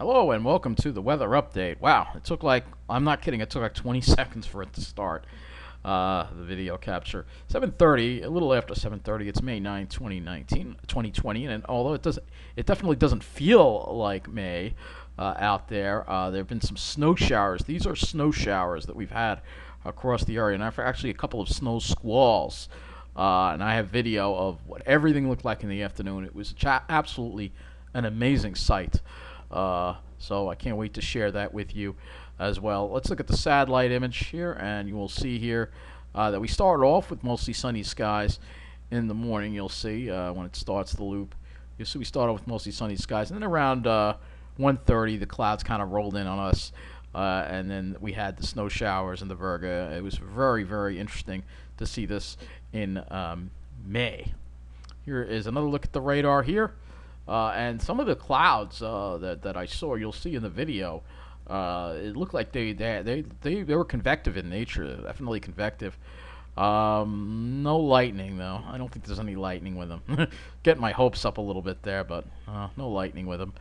Hello and welcome to the weather update. Wow, it took like, I'm not kidding, it took like 20 seconds for it to start, the video capture. 7:30, a little after 7:30, it's May 9, 2019, 2020, and although it definitely doesn't feel like May out there. There have been some snow showers. These are snow showers that we've had across the area, and actually a couple of snow squalls. And I have video of what everything looked like in the afternoon. It was absolutely an amazing sight. So I can't wait to share that with you as well. Let's look at the satellite image here, and you will see here that we started off with mostly sunny skies in the morning. You'll see when it starts the loop. You'll see we started with mostly sunny skies, and then around 1:30 the clouds kind of rolled in on us, and then we had the snow showers and the Virga. It was very, very interesting to see this in May. Here is another look at the radar here. And some of the clouds that I saw, you'll see in the video, it looked like they were convective in nature, definitely convective. No lightning though. I don't think there's any lightning with them. Getting my hopes up a little bit there, but no lightning with them.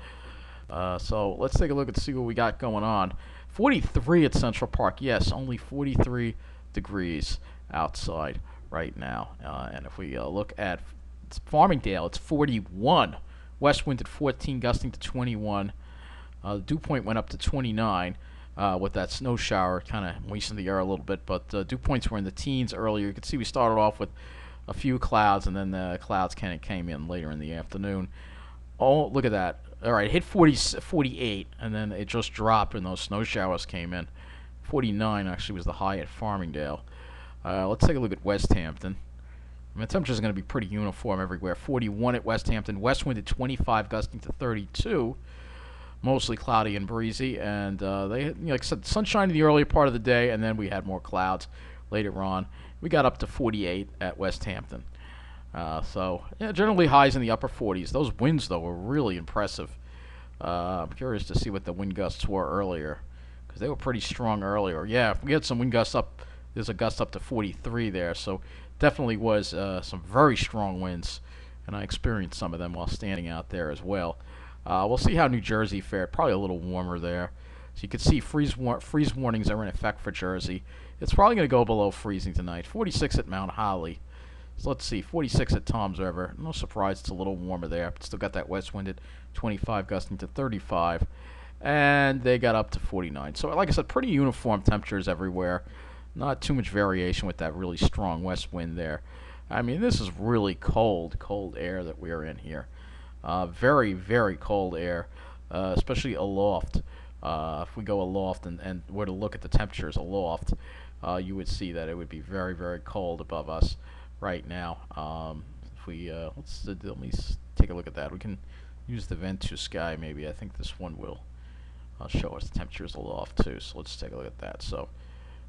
So let's take a look and see what we got going on. 43 at Central Park. Yes, only 43 degrees outside right now. And if we look at Farmingdale, it's 41. West wind at 14, gusting to 21. The dew point went up to 29 with that snow shower. Kind of moistened the air a little bit, but dew points were in the teens earlier. You can see we started off with a few clouds, and then the clouds kind of came in later in the afternoon. Oh, look at that. All right, it hit 48, and then it just dropped when those snow showers came in. 49 actually was the high at Farmingdale. Let's take a look at West Hampton. I mean, the temperature is going to be pretty uniform everywhere. 41 at West Hampton. West wind at 25, gusting to 32. Mostly cloudy and breezy. And like I said, sunshine in the earlier part of the day, and then we had more clouds later on. We got up to 48 at West Hampton. So, yeah, generally highs in the upper 40s. Those winds, though, were really impressive. I'm curious to see what the wind gusts were earlier, because they were pretty strong earlier. Yeah, we had some wind gusts up. There's a gust up to 43 there, so definitely was some very strong winds, and I experienced some of them while standing out there as well. We'll see how New Jersey fared. Probably a little warmer there. So you can see freeze warnings are in effect for Jersey. It's probably going to go below freezing tonight. 46 at Mount Holly. So let's see, 46 at Toms River. No surprise, it's a little warmer there. But still got that west wind at 25, gusting to 35. And they got up to 49. So like I said, pretty uniform temperatures everywhere. Not too much variation with that really strong west wind there. I mean, this is really cold air that we're in here. Very, very cold air, especially aloft. If we go aloft and were to look at the temperatures aloft, you would see that it would be very, very cold above us right now. If we let me take a look at that. We can use the Ventu sky maybe. I think this one will show us the temperatures aloft too. So let's take a look at that. So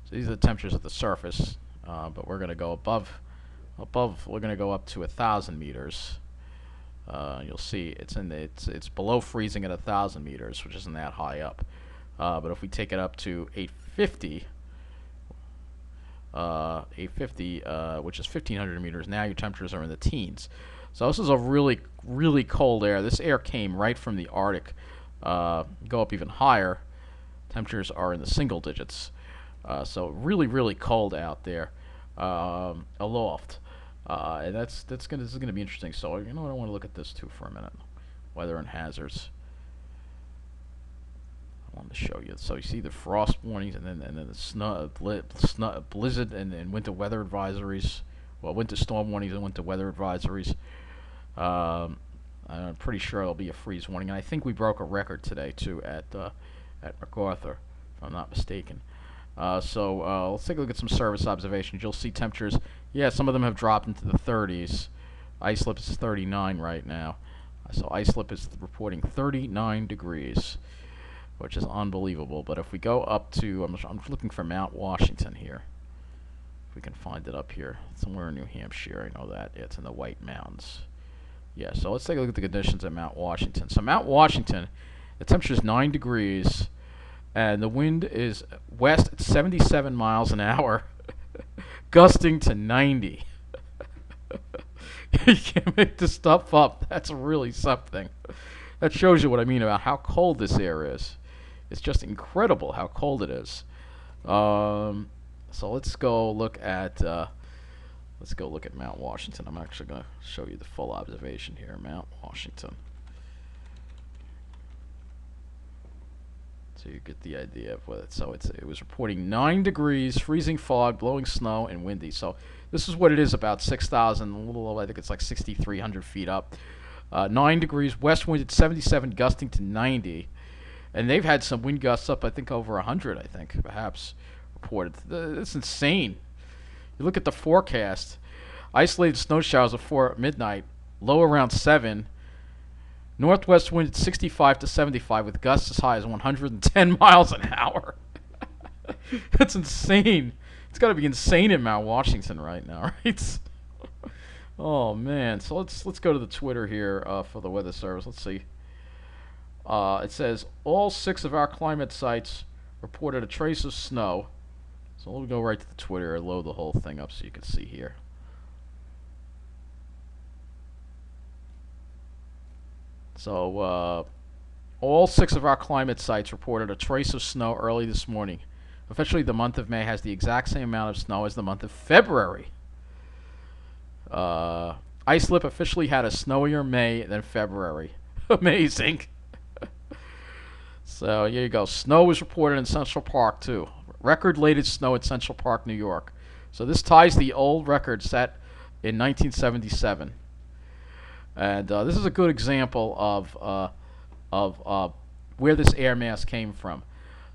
these are the temperatures at the surface, but we're going to go above. We're going to go up to 1,000 meters. You'll see it's below freezing at 1,000 meters, which isn't that high up. But if we take it up to 850, which is 1,500 meters, now your temperatures are in the teens. So this is a really, really cold air. This air came right from the Arctic. Go up even higher. Temperatures are in the single digits. So really, really cold out there, aloft, and this is gonna be interesting. So I want to look at this too for a minute. Weather and hazards. I wanted to show you. So you see the frost warnings, and then the blizzard and winter weather advisories. Well, winter storm warnings and winter weather advisories. I'm pretty sure there'll be a freeze warning, and I think we broke a record today too at MacArthur, if I'm not mistaken. So let's take a look at some service observations. You'll see temperatures. Yeah, some of them have dropped into the 30s. Islip is 39 right now. So Islip is reporting 39 degrees, which is unbelievable. But if we go up to, I'm looking for Mount Washington here. If we can find it up here, somewhere in New Hampshire. I know that. Yeah, it's in the White Mountains. Yeah, so let's take a look at the conditions at Mount Washington. So Mount Washington, the temperature is 9 degrees. And the wind is west at 77 miles an hour, gusting to 90. You can't make this stuff up. That's really something. That shows you what I mean about how cold this air is. It's just incredible how cold it is. So let's go look at Mount Washington. I'm actually going to show you the full observation here, Mount Washington. So you get the idea of what it. So it was reporting 9 degrees, freezing fog, blowing snow, and windy. So this is what it is about 6,000, a little. I think it's like 6,300 feet up. 9 degrees, west wind at 77, gusting to 90, and they've had some wind gusts up. I think over 100. I think perhaps reported. It's insane. You look at the forecast. Isolated snow showers before midnight. Low around 7. Northwest wind at 65 to 75 with gusts as high as 110 miles an hour. That's insane. It's got to be insane in Mount Washington right now, right? Oh man. So let's go to the Twitter here for the weather service. Let's see. It says all 6 of our climate sites reported a trace of snow. So we'll go right to the Twitter and load the whole thing up so you can see here. So, all 6 of our climate sites reported a trace of snow early this morning. Officially, the month of May has the exact same amount of snow as the month of February. Islip officially had a snowier May than February. Amazing. So, here you go. Snow was reported in Central Park, too. Record latest snow at Central Park, New York. So, this ties the old record set in 1977. And this is a good example of where this air mass came from.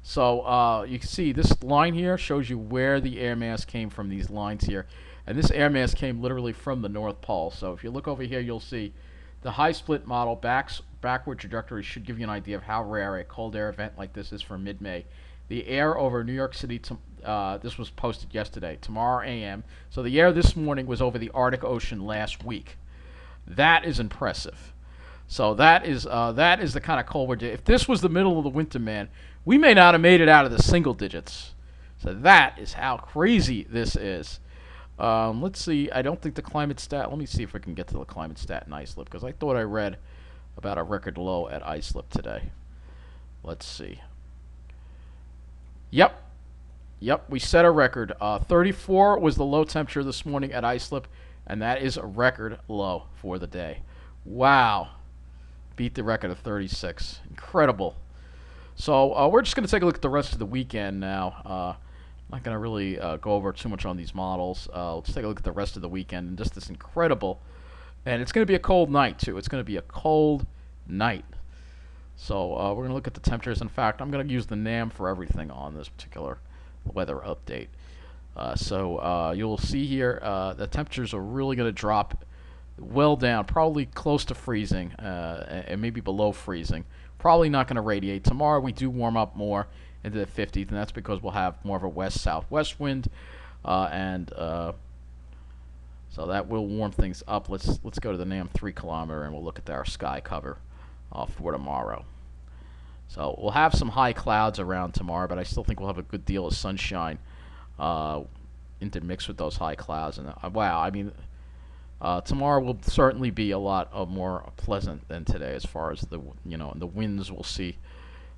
So you can see this line here shows you where the air mass came from, these lines here. And this air mass came literally from the North Pole. So if you look over here, you'll see the high split model backward trajectory should give you an idea of how rare a cold air event like this is for mid-May. The air over New York City, this was posted yesterday, tomorrow a.m. So the air this morning was over the Arctic Ocean last week. That is impressive. So that is the kind of cold we're doing. If this was the middle of the winter, man, we may not have made it out of the single digits. So that is how crazy this is. Let's see. I don't think the climate stat. Let me see if I can get to the climate stat in Islip, because I thought I read about a record low at Islip today. Let's see. Yep, we set a record. 34 was the low temperature this morning at Islip. And that is a record low for the day. Wow. Beat the record of 36. Incredible. So we're just going to take a look at the rest of the weekend now. I'm not going to really go over too much on these models. Let's take a look at the rest of the weekend. And just this incredible. And it's going to be a cold night, too. It's going to be a cold night. So we're going to look at the temperatures. In fact, I'm going to use the NAM for everything on this particular weather update. So you'll see here the temperatures are really going to drop well down, probably close to freezing, and maybe below freezing. Probably not going to radiate. Tomorrow we do warm up more into the 50s, and that's because we'll have more of a west-southwest wind, and so that will warm things up. Let's go to the NAM 3 kilometer, and we'll look at our sky cover for tomorrow. So we'll have some high clouds around tomorrow, but I still think we'll have a good deal of sunshine intermixed with those high clouds. And wow, I mean, tomorrow will certainly be a lot more pleasant than today, as far as the the winds we'll see.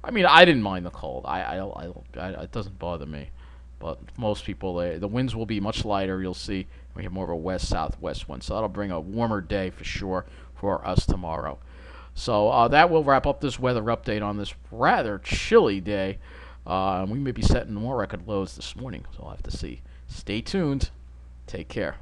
I mean, I didn't mind the cold. It doesn't bother me, but most people, the winds will be much lighter. You'll see we have more of a west-southwest wind, so that'll bring a warmer day for sure for us tomorrow. So that will wrap up this weather update on this rather chilly day. We may be setting more record lows this morning, so I'll have to see. Stay tuned. Take care.